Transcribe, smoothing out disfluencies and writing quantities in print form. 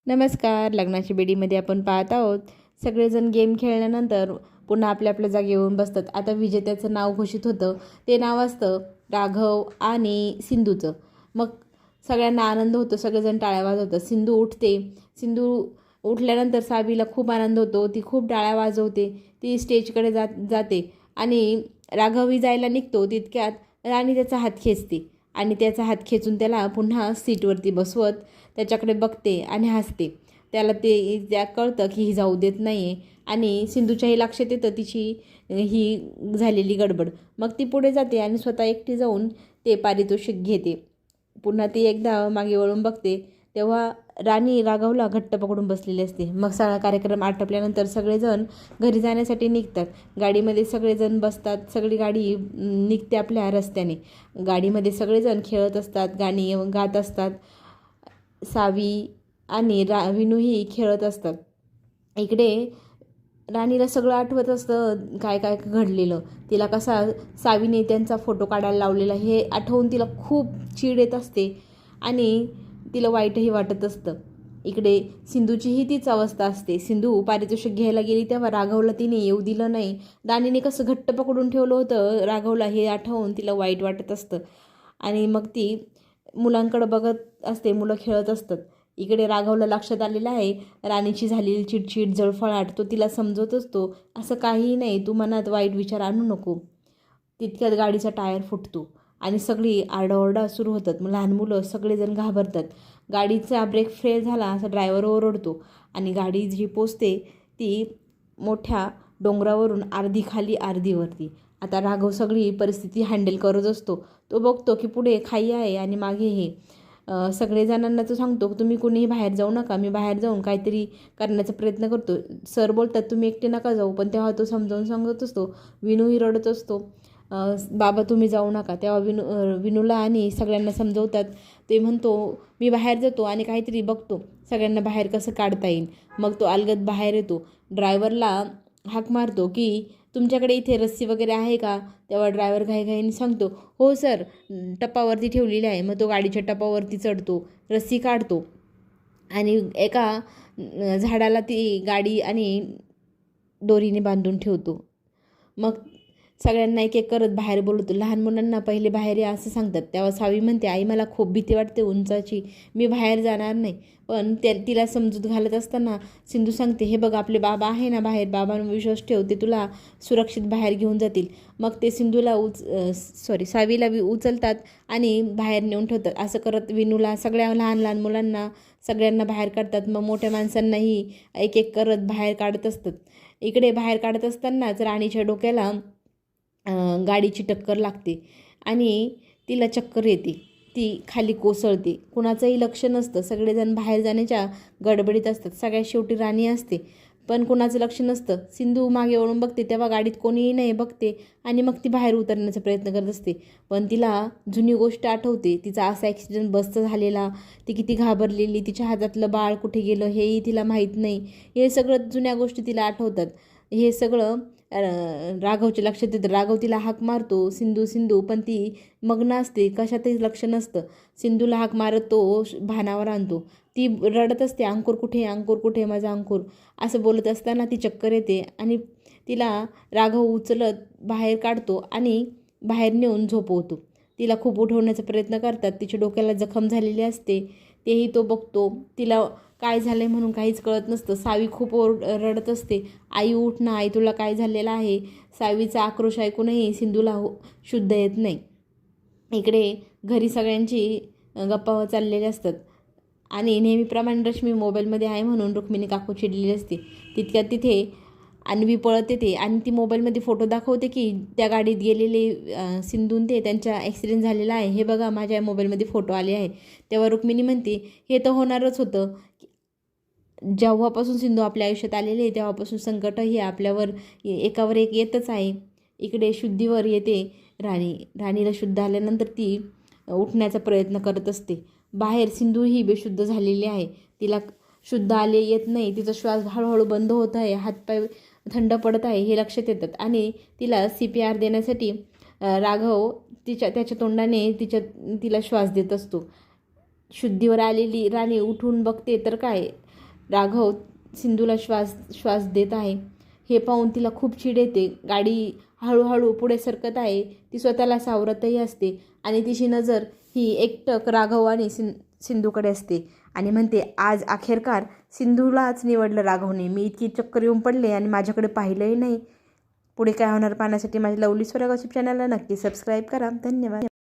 नमस्कार. लग्नाची बेडीमध्ये आपण पाहत आहोत सगळेजण गेम खेळल्यानंतर पुन्हा आपल्या आपल्या जागी येऊन बसतात. आता विजेत्याचं नाव घोषित होतं. ते नाव असतं राघव आणि सिंधूचं. मग सगळ्यांना आनंद होतो, सगळेजण टाळ्या वाजवतात. सिंधू उठते. सिंधू उठल्यानंतर साबीला खूप आनंद होतो. ती खूप टाळ्या वाजवते. ती स्टेजकडे जाते आणि राघवही जायला निघतो. तितक्यात राणी त्याचा हात खेचते आणि त्याचा हात खेचून त्याला पुन्हा सीटवरती बसवत त्याच्याकडे बघते आणि हसते. त्याला त्या कळतं की ही जाऊ देत नाही आहे आणि सिंधूच्याही लक्षात येतं तिची ही झालेली गडबड. मग ती पुढे जाते आणि स्वतः एकटी जाऊन ते पारितोषिक घेते. पुन्हा ती एकदा मागे वळून बघते तेव्हा राणी राघवला घट्ट पकडून बसलेली असते. मग सगळा कार्यक्रम आटपल्यानंतर सगळेजण घरी जाण्यासाठी निघतात. गाडीमध्ये सगळेजण बसतात. सगळी गाडी निघते आपल्या रस्त्याने. गाडीमध्ये सगळेजण खेळत असतात, गाणी गात असतात. सावी आणि विनूही खेळत असतात. इकडे राणीला सगळं आठवत असतं काय काय घडलेलं. तिला कसा सावीने त्यांचा फोटो काढायला लावलेला हे आठवून तिला खूप चीड येत असते आणि तिला वाईटही वाटत असतं. इकडे सिंधूचीही तीच अवस्था असते. सिंधू पारितोषिक घ्यायला गेली तेव्हा राघवला तिने येऊ दिलं नाही. राणीने कसं घट्ट पकडून ठेवलं होतं राघवला हे आठवून तिला वाईट वाटत असतं आणि मग ती मुलांकडे बघत असते. मुलं खेळत असतात. इकडे राघवला लक्षात आलेलं आहे राणीची झालेली चिडचिड जळफळाट. तो तिला समजत असतो असं काहीही नाही, तू मनात वाईट विचार आणू नको. तितक्यात गाडीचा टायर फुटतो आणि सगळी आरडाओरडा सुरू होतात. लहान मुलं सगळेजण घाबरतात. गाडीचा ब्रेक फेल झाला असं ड्रायव्हर ओरडतो आणि गाडी जी पोचते ती मोठ्या डोंगरावरून अर्धी खाली अर्धी वरती. आता राघव सगळी परिस्थिती हँडल करत असतो. तो बघतो की पुढे खाई आहे आणि मागे हे सगळेजणांना तो सांगतो तुम्ही कोणीही बाहेर जाऊ नका, मी बाहेर जाऊन काहीतरी करण्याचा प्रयत्न करतो. सर बोलतात तुम्ही एकटे नका जाऊ, पण तेव्हा तो समजावून सांगत असतो. विनूही रडत असतो, बाबा तुम्ही जाऊ नका. तेव्हा विनूला आणि सगळ्यांना समजवतात. ते म्हणतो मी बाहेर जातो आणि काहीतरी बघतो सगळ्यांना बाहेर कसं काढता येईल. मग तो अलगद बाहेर येतो. ड्रायव्हरला हाक मारतो की तुमच्याकडे इथे रस्सी वगैरे आहे का. तेव्हा ड्रायव्हर घाईघाईने सांगतो हो सर, टपावरती ठेवलेली आहे. मग तो गाडीच्या टपावरती चढतो, रस्सी काढतो आणि एका झाडाला ती गाडी आणि दोरीने बांधून ठेवतो. मग सगळ्यांना एक एक करत बाहेर बोलवतो. लहान मुलांना पहिले बाहेर या असं सांगतात. तेव्हा सावी म्हणते आई मला खूप भीती वाटते उंचाची, मी बाहेर जाणार नाही. पण तिला समजूत घालत असताना सिंधू सांगते हे बघ आपले बाबा आहे ना बाहेर, बाबांवर विश्वास ठेव, ते तुला सुरक्षित बाहेर घेऊन जातील. मग ते सिंधूला सावीला उचलतात आणि बाहेर नेऊन ठेवतात. असं करत विनूला सगळ्या लहान लहान मुलांना सगळ्यांना बाहेर काढतात. मग मोठ्या माणसांनाही एक एक करत बाहेर काढत असतात. इकडे बाहेर काढत असतानाच राणीच्या डोक्याला गाडीची टक्कर लागते आणि तिला चक्कर येते. ती खाली कोसळते. कुणाचंही लक्ष नसतं. सगळेजण बाहेर जाण्याच्या गडबडीत असतात. सगळ्यात शेवटी राणी असते पण कुणाचं लक्ष नसतं. सिंधू मागे वळून बघते तेव्हा गाडीत कोणीही नाही बघते आणि मग ती बाहेर उतरण्याचा प्रयत्न करत असते. पण तिला जुनी गोष्ट आठवते. तिचा असा ॲक्सिडेंट बसचा झालेला, ती किती घाबरलेली, तिच्या हातातलं बाळ कुठे गेलं हेही तिला माहीत नाही. हे सगळं जुन्या गोष्टी तिला आठवतात. हे सगळं राघवच्या लक्षात येतं. राघव तिला हाक मारतो सिंधू सिंधू, पण ती मग्न असते, कशातही लक्ष नसतं. सिंधूला हाक मारत तो भानावर आणतो. ती रडत असते अंकुर कुठे, अंकुर कुठे, माझा अंकुर असं बोलत असताना ती चक्कर येते आणि तिला राघव उचलत बाहेर काढतो आणि बाहेर नेऊन झोपवतो. तिला खूप उठवण्याचा प्रयत्न करतात. तिच्या डोक्याला जखम झालेली असते, तेही तो बघतो. तिला काय झालं आहे म्हणून काहीच कळत नसतं. सावी खूप रडत असते, आई उठ ना, आई तुला काय झालेलं आहे. सावीचा आक्रोश ऐकूनही सिंधूला शुद्ध येत नाही. इकडे घरी सगळ्यांची गप्पा चाललेल्या असतात आणि नेहमीप्रमाणे रश्मी मोबाईलमध्ये आहे म्हणून रुक्मिणी काकू चिडलेली असते. तितक्यात तिथे अन्वी पळत येते आणि ती मोबाईलमध्ये फोटो दाखवते की त्या गाडीत गेलेले सिंधून ते त्यांचा ॲक्सिडेंट झालेला आहे, हे बघा माझ्या मोबाईलमध्ये फोटो आले आहे. तेव्हा रुक्मिणी म्हणते हे तर होणारच होतं. जेव्हापासून सिंधू आपल्या आयुष्यात आलेले आहे तेव्हापासून संकट हे आपल्यावर एकावर एक येतच आहे. इकडे शुद्धीवर येते राणी. राणीला शुद्ध आल्यानंतर ती उठण्याचा प्रयत्न करत असते. बाहेर सिंधू ही बेशुद्ध झालेली आहे. तिला शुद्ध आले येत नाही. तिचा श्वास हळूहळू बंद होत आहे, हातपाय थंड पडत आहे हे लक्षात येतात आणि तिला CPR देण्यासाठी राघव त्याच्या तोंडाने तिला श्वास देत असतो. शुद्धीवर आलेली राणी उठून बघते तर काय राघव सिंधूला श्वास देत आहे हे पाहून तिला खूप चिड येते. गाडी हळूहळू पुढे सरकत आहे. ती स्वतःला सावरतही असते आणि तिची नजर ही एकटक राघव आणि सिंधूकडे असते आणि म्हणते, आज अखेरकार सिंधूलाच निवडलं राघवने. मी इतकी चक्कर येऊन पडले आणि माझ्याकडे पाहिलंही नाही. पुढे काय होणार पाहण्यासाठी माझ्या लवली स्वरा गॉसिप चॅनलला नक्की सबस्क्राईब करा. धन्यवाद.